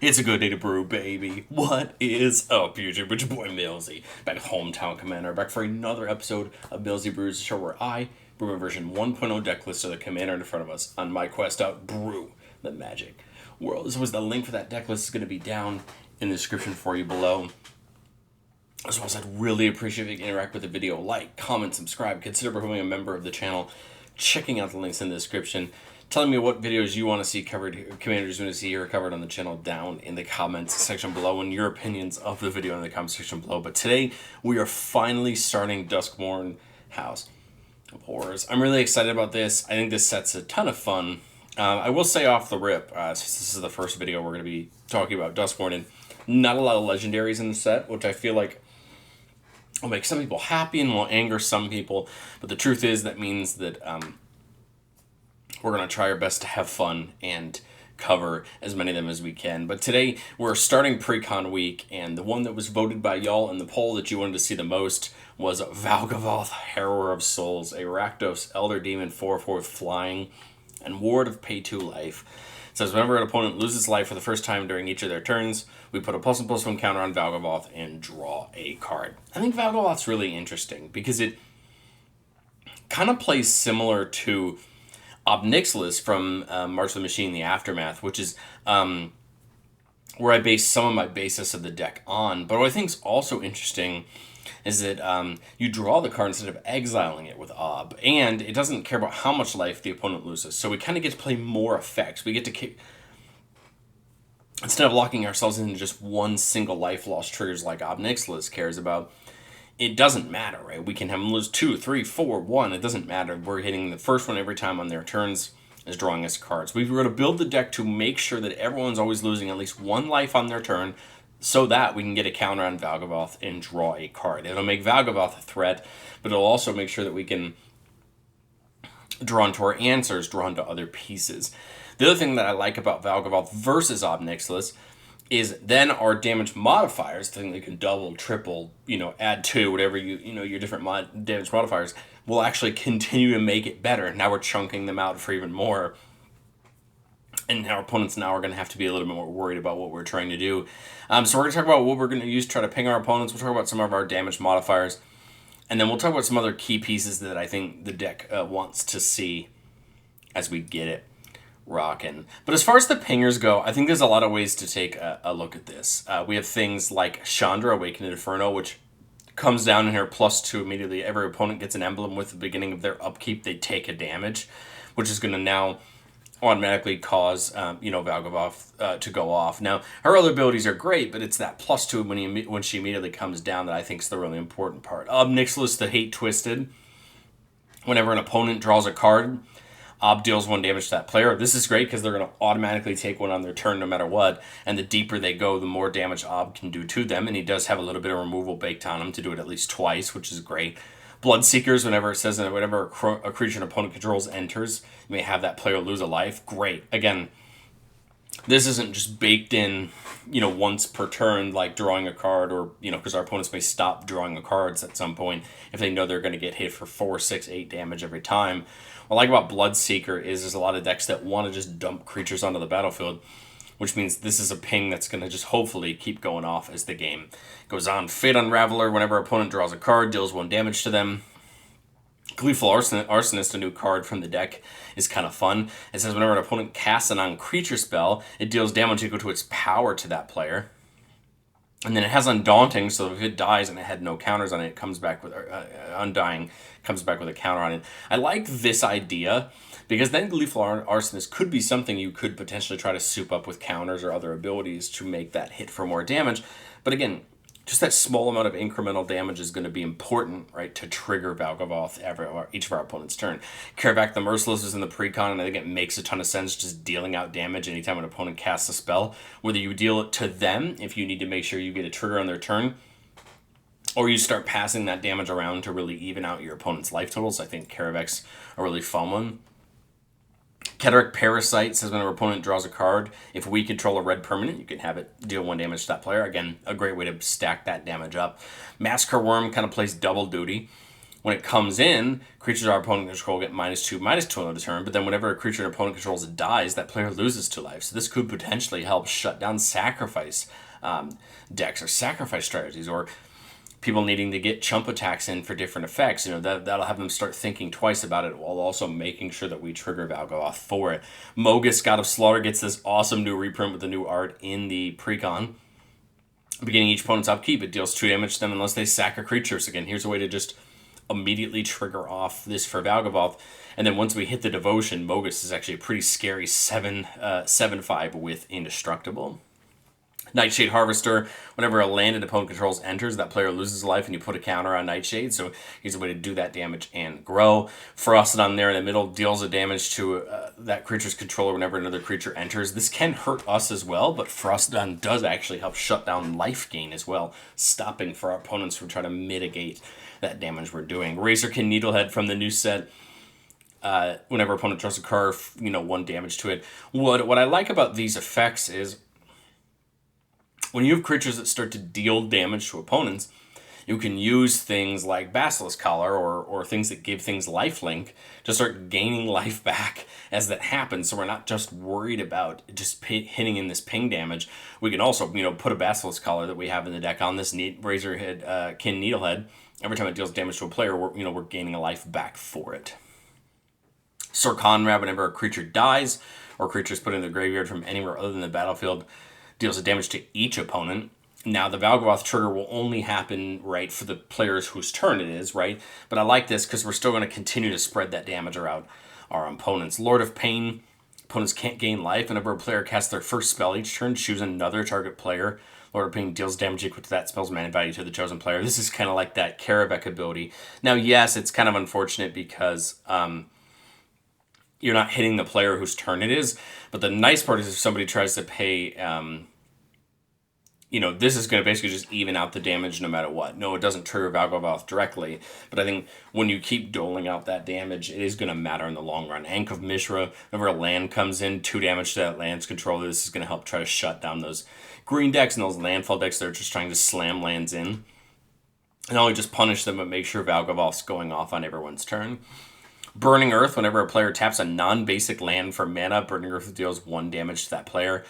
It's a good day to brew, baby. What is up, YouTube? It's your boy Millsy, back Hometown Commander, back for another episode of Millsy Brews, the show where I brew a version 1.0 deck list of the commander in front of us on my quest out brew the magic world. As always, the link for that deck list is going to be down in the description for you below. As well as I'd really appreciate if you interact with the video, like, comment, subscribe, consider becoming a member of the channel, checking out the links in the description, telling me what videos you want to see covered, commanders you want to see here covered on the channel down in the comments section below, and your opinions of the video in the comment section below. But today, we are finally starting Duskmourn House of Horrors. I'm really excited about this. I think this set's a ton of fun. I will say off the rip, since this is the first video we're going to be talking about Duskmourn, and not a lot of legendaries in the set, which I feel like will make some people happy and will anger some people. But the truth is that means that we're going to try our best to have fun and cover as many of them as we can. But today, we're starting pre-con week, and the one that was voted by y'all in the poll that you wanted to see the most was Valgavoth, Harrower of Souls, a Rakdos Elder Demon 4/4 flying, and Ward of Pay 2 life. It says whenever an opponent loses life for the first time during each of their turns, we put a +1/+1 counter on Valgavoth and draw a card. I think Valgavoth's really interesting because it kind of plays similar to Obnixilis from March of the Machine, The Aftermath, which is where I base some of my basis of the deck on. But what I think is also interesting is that you draw the card instead of exiling it with Ob, and it doesn't care about how much life the opponent loses. So we kind of get to play more effects. We get to kick, instead of locking ourselves into just one single life loss triggers like Obnixilis cares about. It doesn't matter, right? We can have them lose 2, 3, 4, 1. It doesn't matter. We're hitting the first one every time on their turns is drawing us cards. We've got to build the deck to make sure that everyone's always losing at least one life on their turn so that we can get a counter on Valgavoth and draw a card. It'll make Valgavoth a threat, but it'll also make sure that we can draw into our answers, draw into other pieces. The other thing that I like about Valgavoth versus Obnixilis is then our damage modifiers, the thing that can double, triple, add to, whatever your different damage modifiers, will actually continue to make it better. Now we're chunking them out for even more. And our opponents now are going to have to be a little bit more worried about what we're trying to do. So we're going to talk about what we're going to use to try to ping our opponents. We'll talk about some of our damage modifiers. And then we'll talk about some other key pieces that I think the deck wants to see as we get it rocking. But as far as the pingers go, I think there's a lot of ways to take a look at this. We have things like Chandra, Awakened Inferno, which comes down in here +2 immediately. Every opponent gets an emblem with the beginning of their upkeep. They take a damage, which is going to now automatically cause, Valgavoth to go off. Now, her other abilities are great, but it's that +2 when she immediately comes down that I think is the really important part. Obnixilis, the Hate Twisted. Whenever an opponent draws a card, Ob deals 1 damage to that player. This is great because they're going to automatically take 1 on their turn no matter what, and the deeper they go, the more damage Ob can do to them, and he does have a little bit of removal baked on him to do it at least twice, which is great. Bloodseekers, whenever it says that whenever a creature an opponent controls enters, you may have that player lose a life. Great. Again, this isn't just baked in, once per turn, like drawing a card, or, because our opponents may stop drawing the cards at some point if they know they're going to get hit for 4, 6, 8 damage every time. What I like about Bloodseeker is there's a lot of decks that want to just dump creatures onto the battlefield, which means this is a ping that's going to just hopefully keep going off as the game goes on. Fate Unraveler, whenever opponent draws a card, deals 1 damage to them. Gleeful Arsonist, a new card from the deck, is kind of fun. It says whenever an opponent casts a non-creature spell, it deals damage equal to its power to that player. And then it has Undaunting, so if it dies and it had no counters on it, it comes back with Undying, comes back with a counter on it. I like this idea because then Gleeful Arsonist could be something you could potentially try to soup up with counters or other abilities to make that hit for more damage. But again, just that small amount of incremental damage is going to be important, right, to trigger Valgavoth each of our opponent's turn. Karavak the Merciless is in the pre-con, and I think it makes a ton of sense just dealing out damage anytime an opponent casts a spell. Whether you deal it to them, if you need to make sure you get a trigger on their turn, or you start passing that damage around to really even out your opponent's life totals. I think Karavak's a really fun one. Ketteric Parasite says whenever an opponent draws a card, if we control a red permanent, you can have it deal 1 damage to that player. Again, a great way to stack that damage up. Massacre Worm kind of plays double duty. When it comes in, creatures our opponent control get -2/-2 on the turn, but then whenever a creature an opponent controls dies, that player loses 2 life. So this could potentially help shut down sacrifice decks or sacrifice strategies, or people needing to get chump attacks in for different effects. That'll have them start thinking twice about it, while also making sure that we trigger Valgavoth for it. Mogus, God of Slaughter, gets this awesome new reprint with the new art in the precon. Beginning each opponent's upkeep, it deals 2 damage to them unless they sack a creature. So again, here's a way to just immediately trigger off this for Valgavoth. And then once we hit the Devotion, Mogus is actually a pretty scary 7/5 with Indestructible. Nightshade Harvester, whenever a land an opponent controls enters, that player loses a life and you put a counter on Nightshade, so here's a way to do that damage and grow. Frosted on there in the middle deals a damage to that creature's controller whenever another creature enters. This can hurt us as well, but Frosted on does actually help shut down life gain as well, stopping for our opponents from trying to mitigate that damage we're doing. Razorkin Needlehead from the new set. Whenever opponent draws a card, 1 damage to it. What I like about these effects is when you have creatures that start to deal damage to opponents, you can use things like Basilisk Collar or things that give things lifelink to start gaining life back as that happens. So we're not just worried about just hitting in this ping damage. We can also, put a Basilisk Collar that we have in the deck on this Razorkin Needlehead. Every time it deals damage to a player, we're gaining a life back for it. Sir Conrad, whenever a creature dies or creature is put in the graveyard from anywhere other than the battlefield, deals damage to each opponent. Now, the Valgavoth trigger will only happen, right, for the players whose turn it is, right? But I like this because we're still going to continue to spread that damage around our opponents. Lord of Pain, opponents can't gain life. Whenever a player casts their first spell each turn, choose another target player. Lord of Pain deals damage equal to that spell's mana value to the chosen player. This is kind of like that Karabek ability. Now, yes, it's kind of unfortunate because you're not hitting the player whose turn it is, but the nice part is if somebody tries to pay, this is going to basically just even out the damage no matter what. No, it doesn't trigger Valgavoth directly, but I think when you keep doling out that damage, it is going to matter in the long run. Ankh of Mishra, whenever a land comes in, 2 damage to that land's controller, this is going to help try to shut down those green decks and those landfall decks that are just trying to slam lands in. And not only just punish them, but make sure Valgavoth's going off on everyone's turn. Burning Earth, whenever a player taps a non-basic land for mana, Burning Earth deals 1 damage to that player.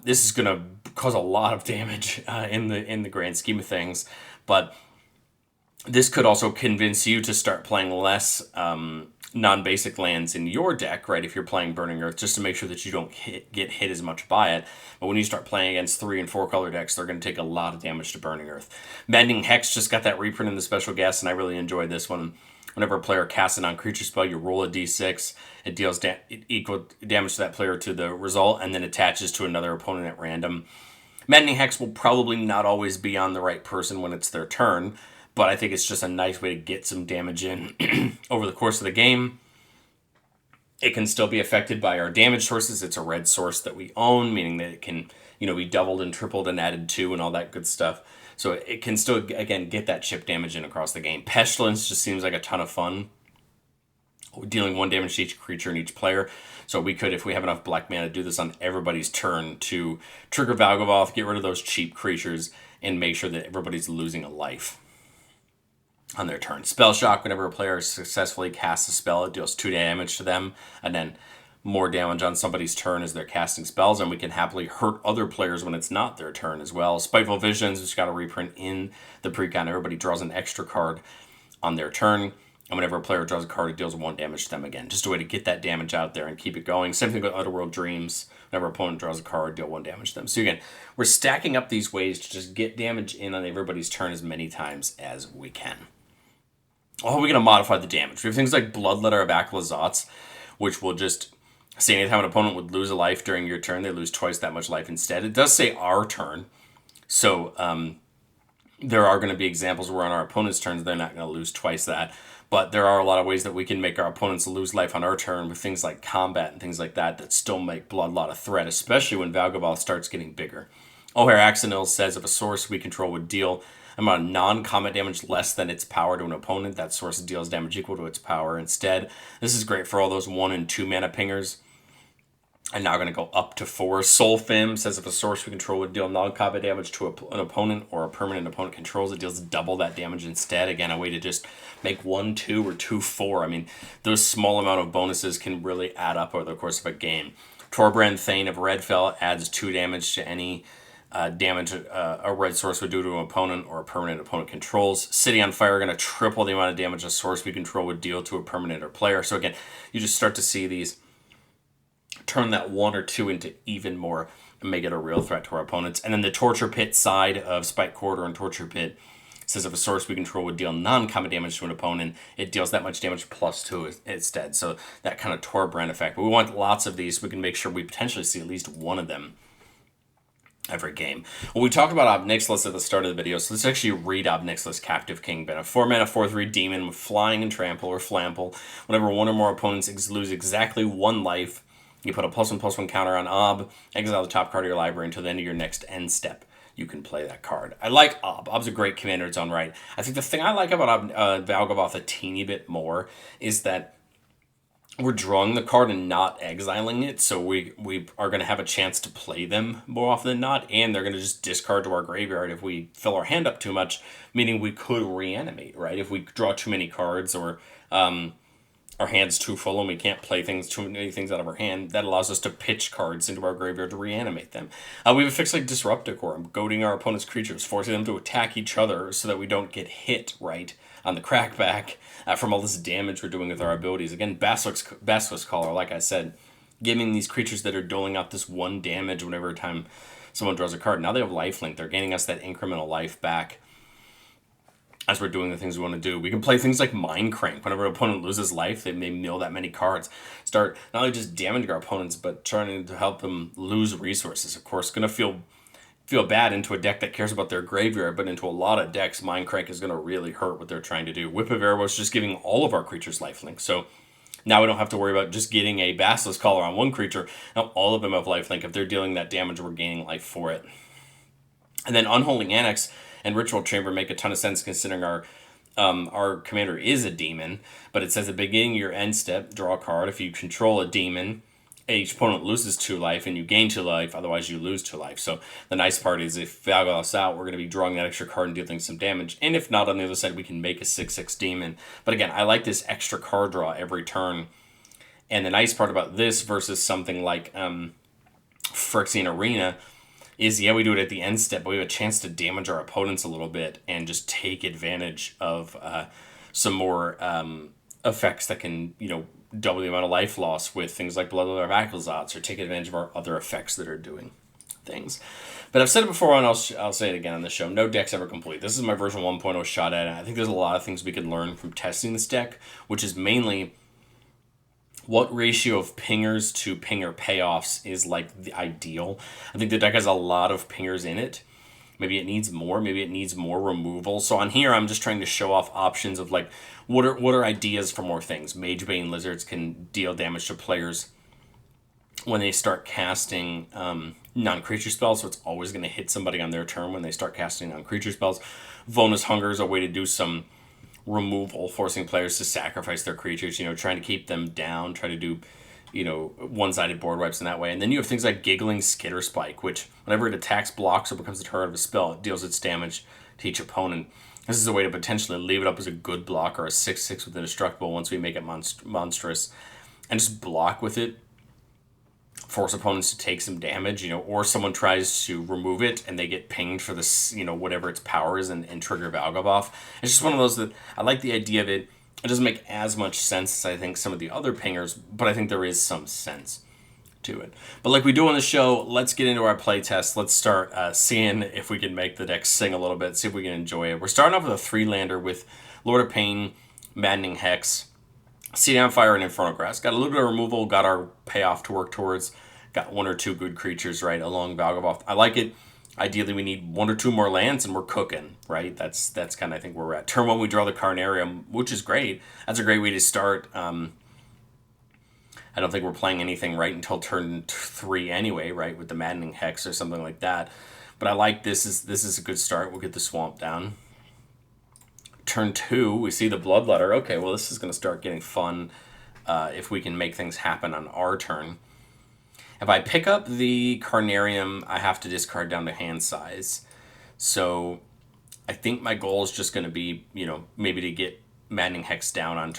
This is going to cause a lot of damage in the grand scheme of things, but this could also convince you to start playing less non-basic lands in your deck, right, if you're playing Burning Earth, just to make sure that you don't get hit as much by it. But when you start playing against 3 and 4 color decks, they're going to take a lot of damage to Burning Earth. Mending Hex just got that reprint in the special guest, and I really enjoyed this one. Whenever a player casts a non-creature spell, you roll a d6. It deals equal damage to that player to the result, and then attaches to another opponent at random. Mending Hex will probably not always be on the right person when it's their turn, but I think it's just a nice way to get some damage in over the course of the game. It can still be affected by our damage sources. It's a red source that we own, meaning that it can, be doubled and tripled and added to and all that good stuff. So it can still, again, get that chip damage in across the game. Pestilence just seems like a ton of fun, dealing 1 damage to each creature and each player. So we could, if we have enough black mana, do this on everybody's turn to trigger Valgavoth, get rid of those cheap creatures, and make sure that everybody's losing a life on their turn. Spell Shock, whenever a player successfully casts a spell, it deals 2 damage to them, and then more damage on somebody's turn as they're casting spells, and we can happily hurt other players when it's not their turn as well. Spiteful Visions, which got a reprint in the precon. Everybody draws an extra card on their turn, and whenever a player draws a card, it deals 1 damage to them again. Just a way to get that damage out there and keep it going. Same thing with Otherworld Dreams. Whenever an opponent draws a card, deal 1 damage to them. So again, we're stacking up these ways to just get damage in on everybody's turn as many times as we can. How are we going to modify the damage? We have things like Bloodletter of Valgavoth, which will just say anytime an opponent would lose a life during your turn, they lose twice that much life instead. It does say our turn, so there are going to be examples where on our opponent's turns they're not going to lose twice that, but there are a lot of ways that we can make our opponents lose life on our turn with things like combat and things like that still make Bloodlot a threat, especially when Valgavoth starts getting bigger. O'Hare Axonil says if a source we control would deal amount of non-combat damage less than its power to an opponent, that source deals damage equal to its power instead. This is great for all those 1 and 2 mana pingers. I'm now going to go up to 4. Soul Fim says if a source we control would deal non-combat damage to an opponent or a permanent opponent controls, it deals double that damage instead. Again, a way to just make 1, 2, or 2, 4. I mean, those small amount of bonuses can really add up over the course of a game. Torbrand Thane of Redfell adds 2 damage to any damage a red source would do to an opponent or a permanent opponent controls. City on Fire are going to triple the amount of damage a source we control would deal to a permanent or player. So again, you just start to see these turn that 1 or 2 into even more and make it a real threat to our opponents. And then the Torture Pit side of Spike Corridor and Torture Pit says if a source we control would deal non-combat damage to an opponent, it deals that much damage plus 2 instead. So that kind of Torbrand effect. But we want lots of these so we can make sure we potentially see at least one of them every game. Well, we talked about Ob Nixilis at the start of the video, so let's actually read Ob Nixilis Captive Kingpin. A 4-mana 4/3 demon with flying and trample or flample. Whenever one or more opponents lose exactly 1 life, you put a +1/+1 counter on Ob, exile the top card of your library until the end of your next end step. You can play that card. I like Ob. Ob's a great commander in its own right. I think the thing I like about Valgavoth a teeny bit more is that we're drawing the card and not exiling it, so we are going to have a chance to play them more often than not, and they're going to just discard to our graveyard if we fill our hand up too much, meaning we could reanimate, right? If we draw too many cards or our hand's too full and we can't play too many things out of our hand, that allows us to pitch cards into our graveyard to reanimate them. We have a fix like Disrupt Decorum, goading our opponent's creatures, forcing them to attack each other so that we don't get hit, right, on the crackback from all this damage we're doing with our abilities. Again, Basilisk Caller, like I said, giving these creatures that are doling out this 1 damage whenever time someone draws a card. Now they have lifelink. They're gaining us that incremental life back as we're doing the things we want to do. We can play things like Mind Crank. Whenever an opponent loses life, they may mill that many cards. Start not only just damaging our opponents, but trying to help them lose resources. Of course, going to feel bad into a deck that cares about their graveyard, but into a lot of decks, Mind Crank is going to really hurt what they're trying to do. Whip of Erebos is just giving all of our creatures lifelink. So now we don't have to worry about just getting a Basilisk Collar on one creature. Now all of them have lifelink. If they're dealing that damage, we're gaining life for it. And then Unholy Annex and Ritual Chamber make a ton of sense considering our commander is a demon, but it says at the beginning of your end step, draw a card. If you control a demon, each opponent loses 2 life and you gain 2 life, otherwise you lose 2 life. So the nice part is if Valgavoth's out, we're going to be drawing that extra card and dealing some damage. And if not, on the other side, we can make a 6/6 demon. But again, I like this extra card draw every turn. And the nice part about this versus something like Phyrexian Arena is, yeah, we do it at the end step, but we have a chance to damage our opponents a little bit and just take advantage of some more effects that can, double the amount of life loss with things like Bloodlether of Akhlazotz, or take advantage of our other effects that are doing things. But I've said it before, and I'll say it again on the show. No deck's ever complete. This is my version 1.0 shot at it. I think there's a lot of things we can learn from testing this deck, which is mainly what ratio of pingers to pinger payoffs is like the ideal. I think the deck has a lot of pingers in it. Maybe it needs more. Maybe it needs more removal. So on here, I'm just trying to show off options of like what are ideas for more things. Magebane Lizards can deal damage to players when they start casting non-creature spells, so it's always going to hit somebody on their turn when they start casting non-creature spells. Vonus Hunger is a way to do some removal, forcing players to sacrifice their creatures, trying to keep them down, try to do, one-sided board wipes in that way. And then you have things like Giggling Skitter Spike, which whenever it attacks, blocks, or becomes a target of a spell, it deals its damage to each opponent. This is a way to potentially leave it up as a good block or a 6/6 with Indestructible once we make it monstrous, and just block with it, force opponents to take some damage, or someone tries to remove it and they get pinged for this, whatever its power is and trigger Valgavoth. It's just one of those that I like the idea of it. It doesn't make as much sense as I think some of the other pingers, but I think there is some sense to it. But like we do on the show, let's get into our playtest. Let's start seeing if we can make the deck sing a little bit, see if we can enjoy it. We're starting off with a 3-lander with Lord of Pain, Maddening Hex, City on Fire, and Infernal Grasp. Got a little bit of removal, got our payoff to work towards, got 1 or 2 good creatures, right, along Valgavoth. I like it. Ideally, we need 1 or 2 more lands, and we're cooking, right? That's kind of, I think, where we're at. Turn 1, we draw the Carnarium, which is great. That's a great way to start. I don't think we're playing anything right until turn 3 anyway, right, with the Maddening Hex or something like that. But I like this. This is a good start. We'll get the Swamp down. Turn 2, we see the Bloodletter. Okay, well, this is going to start getting fun if we can make things happen on our turn. If I pick up the Carnarium, I have to discard down to hand size. So I think my goal is just going to be, maybe to get Maddening Hex down on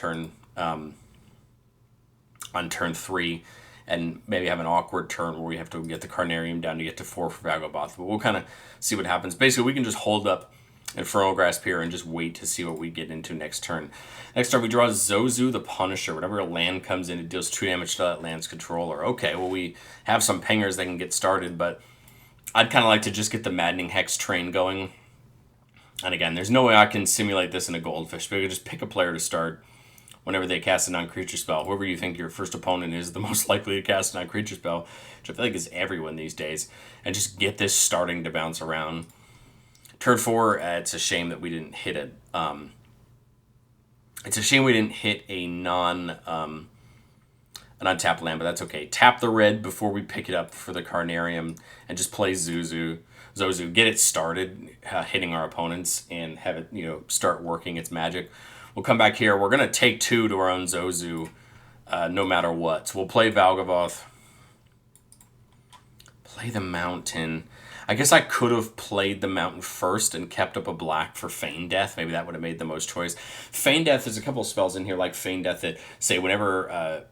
turn 3, and maybe have an awkward turn where we have to get the Carnarium down to get to 4 for Valgavoth. But we'll kind of see what happens. Basically, we can just hold up Infernal Grasp here and just wait to see what we get into next turn. Next turn, we draw Zozu the Punisher. Whenever a land comes in, it deals 2 damage to that land's controller. Okay, well, we have some pingers that can get started, but I'd kind of like to just get the Maddening Hex train going. And again, there's no way I can simulate this in a Goldfish, but I could just pick a player to start whenever they cast a non-creature spell. Whoever you think your first opponent is the most likely to cast a non-creature spell, which I feel like is everyone these days, and just get this starting to bounce around. Turn 4, it's a shame that we didn't hit it. It's a shame we didn't hit an untapped land, but that's okay. Tap the red before we pick it up for the Carnarium, and just play Zozu, get it started, hitting our opponents, and have it, start working its magic. We'll come back here. We're going to take 2 to our own Zozu, no matter what. So we'll play Valgavoth. Play the Mountain. I guess I could have played the Mountain first and kept up a black for Feign Death. Maybe that would have made the most choice. Feign Death, there's a couple of spells in here like Feign Death that say whenever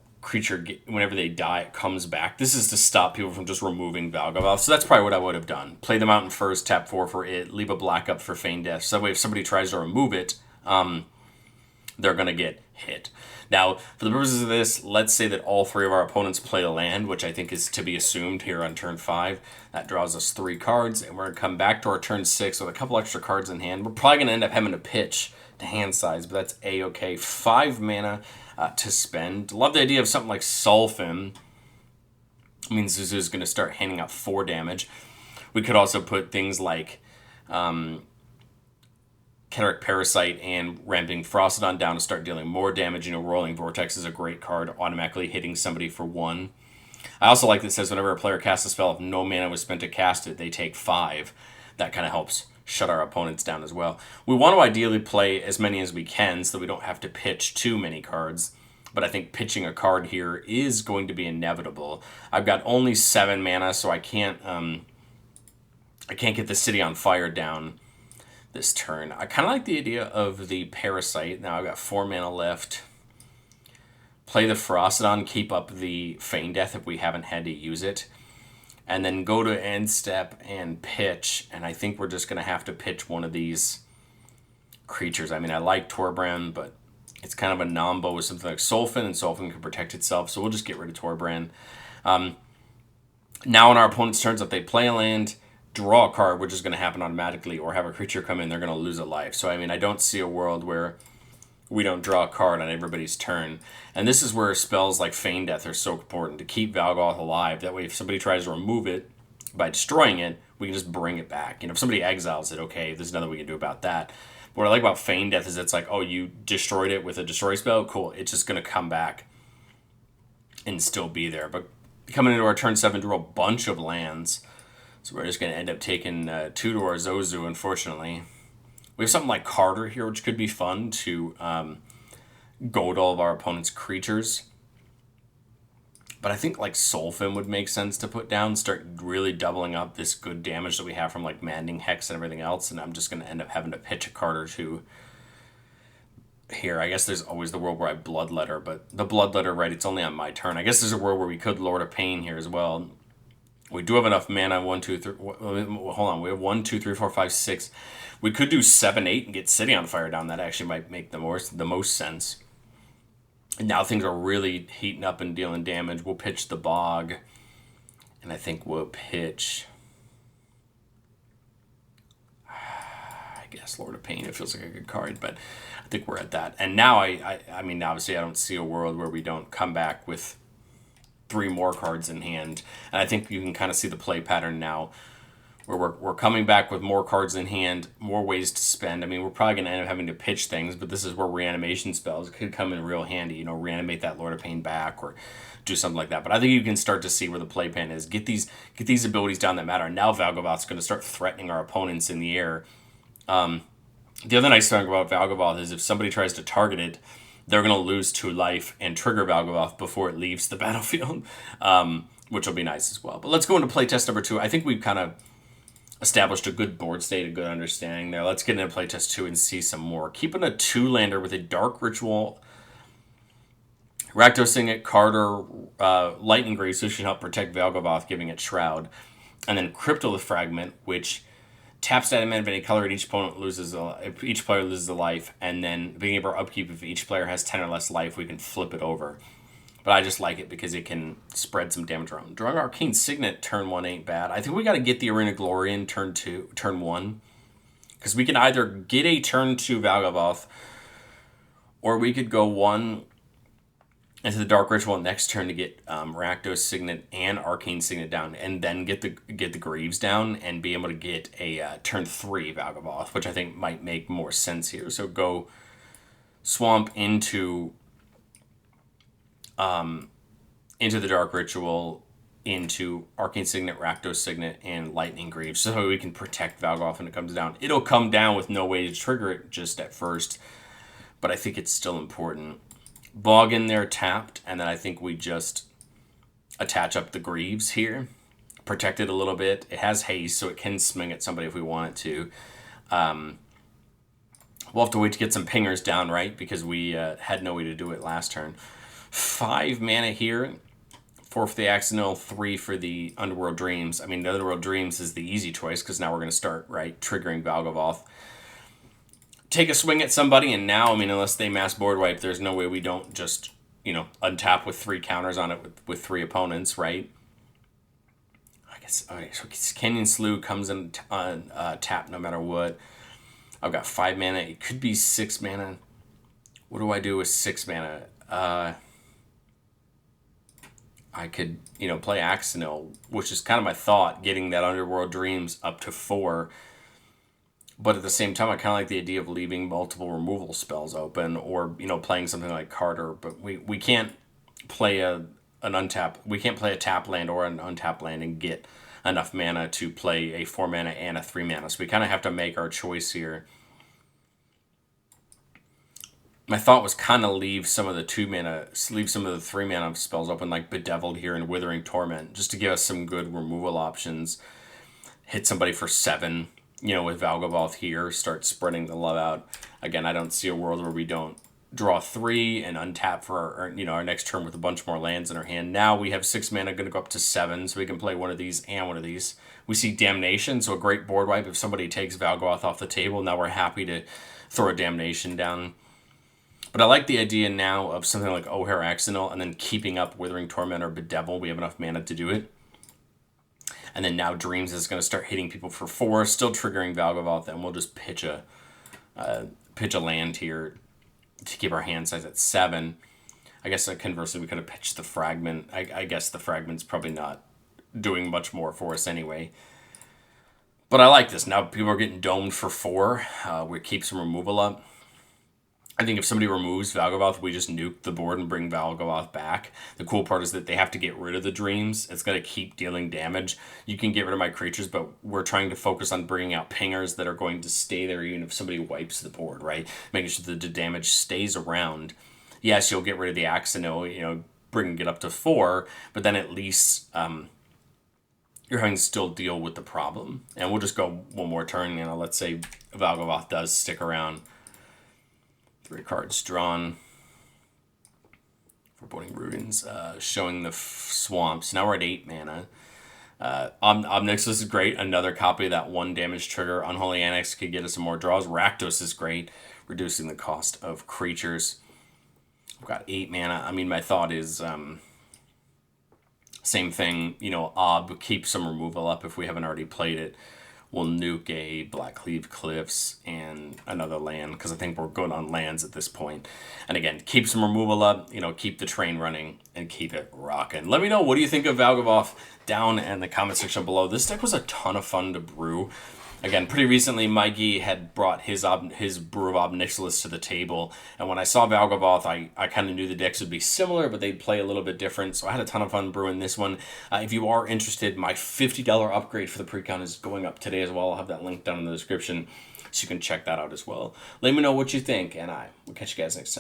whenever they die, it comes back. This is to stop people from just removing Valgavoth. So that's probably what I would have done. Play the Mountain first, tap 4 for it, leave a black up for Feign Death. So that way if somebody tries to remove it, they're going to get hit. Now, for the purposes of this, let's say that all 3 of our opponents play a land, which I think is to be assumed here on turn 5. That draws us 3 cards, and we're going to come back to our turn 6 with a couple extra cards in hand. We're probably going to end up having to pitch to hand size, but that's A-okay. 5 mana to spend. Love the idea of something like Sulfin. I mean, Zuzu's going to start handing out 4 damage. We could also put things like Cataract Parasite and ramping Frostodon down to start dealing more damage. Rolling Vortex is a great card, automatically hitting somebody for 1. I also like that it says whenever a player casts a spell, if no mana was spent to cast it, they take 5. That kind of helps shut our opponents down as well. We want to ideally play as many as we can so that we don't have to pitch too many cards. But I think pitching a card here is going to be inevitable. I've got only 7 mana, so I can't get the City on Fire down this turn. I kind of like the idea of the Parasite. Now I've got 4 mana left. Play the Frostodon, keep up the Feign Death if we haven't had to use it. And then go to end step and pitch. And I think we're just going to have to pitch one of these creatures. I mean, I like Torbrand, but it's kind of a nombo with something like Sulfin, and Sulfin can protect itself. So we'll just get rid of Torbrand. Now on our opponent's turns, if they play a land, draw a card, which is going to happen automatically, or have a creature come in, they're going to lose a life. So, I mean, I don't see a world where we don't draw a card on everybody's turn. And this is where spells like Feign Death are so important, to keep Valgavoth alive. That way, if somebody tries to remove it by destroying it, we can just bring it back. If somebody exiles it, okay, there's nothing we can do about that. But what I like about Feign Death is it's like, oh, you destroyed it with a destroy spell? Cool, it's just going to come back and still be there. But coming into our turn 7, draw a bunch of lands. So we're just going to end up taking 2 to our Zozu, unfortunately. We have something like Carter here, which could be fun to goad all of our opponent's creatures. But I think like Sulfin would make sense to put down, start really doubling up this good damage that we have from like Maddening Hex and everything else. And I'm just going to end up having to pitch a card or 2 here. I guess there's always the world where I Bloodletter, but the Bloodletter, right, it's only on my turn. I guess there's a world where we could Lord of Pain here as well. We do have enough mana. 1, 2, 3. Hold on. We have 1, 2, 3, 4, 5, 6. We could do 7, 8 and get City on Fire down. That actually might make the most sense. And now things are really heating up and dealing damage. We'll pitch the Bog, and I think we'll pitch, I guess, Lord of Pain. It feels like a good card, but I think we're at that. And now I mean, obviously, I don't see a world where we don't come back with 3 more cards in hand. And I think you can kind of see the play pattern now, where we're coming back with more cards in hand, more ways to spend. I mean, we're probably going to end up having to pitch things, but this is where reanimation spells could come in real handy. Reanimate that Lord of Pain back or do something like that. But I think you can start to see where the play pan is. Get these abilities down that matter. And now Valgavoth's going to start threatening our opponents in the air. The other nice thing about Valgavoth is if somebody tries to target it, they're going to lose 2 life and trigger Valgavoth before it leaves the battlefield. which will be nice as well. But let's go into playtest number 2. I think we've kind of established a good board state, a good understanding there. Let's get into playtest 2 and see some more. Keeping a 2-lander with a Dark Ritual, Rakdos Signet, Carter, Lightning Greaves, which should help protect Valgavoth, giving it Shroud. And then Cryptolith Fragment, which taps that mana of any color, and each opponent each player loses a life. And then being able to upkeep, if each player has 10 or less life, we can flip it over. But I just like it because it can spread some damage around. Drawing Arcane Signet turn 1 ain't bad. I think we got to get the Arena Glory in turn 1. Because we can either get a turn 2 Valgavoth, or we could go 1 into the Dark Ritual next turn to get Rakdos Signet and Arcane Signet down, and then get the Greaves down and be able to get a turn 3 Valgavoth, which I think might make more sense here. So go Swamp into the Dark Ritual, into Arcane Signet, Rakdos Signet, and Lightning Greaves, so we can protect Valgavoth when it comes down. It'll come down with no way to trigger it just at first, but I think it's still important. Bog in there tapped, and then I think we just attach up the Greaves here. Protect it a little bit. It has haste, so it can swing at somebody if we want it to. We'll have to wait to get some pingers down, right? Because we had no way to do it last turn. 5 mana here. 4 for the Accidental, 3 for the Underworld Dreams. I mean, the Underworld Dreams is the easy choice, because now we're going to start, right, triggering Valgavoth. Take a swing at somebody, and now, I mean, unless they mass board wipe, there's no way we don't just, untap with 3 counters on it with 3 opponents, right? I guess, okay, so Canyon Slough comes in on tap no matter what. I've got 5 mana. It could be 6 mana. What do I do with 6 mana? I could, play Accidental, which is kind of my thought, getting that Underworld Dreams up to 4. But at the same time, I kind of like the idea of leaving multiple removal spells open, or, playing something like Carter. But we can't play we can't play a tap land or an untap land and get enough mana to play a 4 mana and a 3 mana. So we kind of have to make our choice here. My thought was kind of leave some of the 3 mana spells open, like Bedeviled here and Withering Torment, just to give us some good removal options. Hit somebody for 7, with Valgavoth here, start spreading the love out. Again, I don't see a world where we don't draw 3 and untap for our next turn with a bunch more lands in our hand. Now we have 6 mana, going to go up to 7, so we can play one of these and one of these. We see Damnation, so a great board wipe if somebody takes Valgavoth off the table. Now we're happy to throw a Damnation down. But I like the idea now of something like O'Hare Accidental and then keeping up Withering Torment or Bedevil. We have enough mana to do it. And then now Dreams is going to start hitting people for 4, still triggering Valgavoth, and we'll just pitch a land here to keep our hand size at 7. I guess conversely, we could have pitched the Fragment. I guess the Fragment's probably not doing much more for us anyway. But I like this. Now people are getting domed for 4. We keep some removal up. I think if somebody removes Valgavoth, we just nuke the board and bring Valgavoth back. The cool part is that they have to get rid of the Dreams. It's going to keep dealing damage. You can get rid of my creatures, but we're trying to focus on bringing out pingers that are going to stay there even if somebody wipes the board, right? Making sure that the damage stays around. Yes, you'll get rid of the Accidental, bringing it up to 4, but then at least you're having to still deal with the problem. And we'll just go one more turn. Let's say Valgavoth does stick around. 3 cards drawn. Foreboding Ruins, showing the swamps. Now we're at 8 mana. Obnixilus is great. Another copy of that 1 damage trigger. Unholy Annex could get us some more draws. Rakdos is great, reducing the cost of creatures. We've got 8 mana. I mean, my thought is same thing. Ob, keep some removal up if we haven't already played it. We'll nuke a Blackcleave Cliffs and another land, because I think we're good on lands at this point. And again, keep some removal up, keep the train running, and keep it rocking. Let me know, what do you think of Valgavoth down in the comment section below. This deck was a ton of fun to brew. Again, pretty recently, Mikey had brought his brew of Obnixilus to the table, and when I saw Valgavoth, I kind of knew the decks would be similar, but they'd play a little bit different, so I had a ton of fun brewing this one. If you are interested, my $50 upgrade for the pre-con is going up today as well. I'll have that link down in the description, so you can check that out as well. Let me know what you think, and I will catch you guys next time.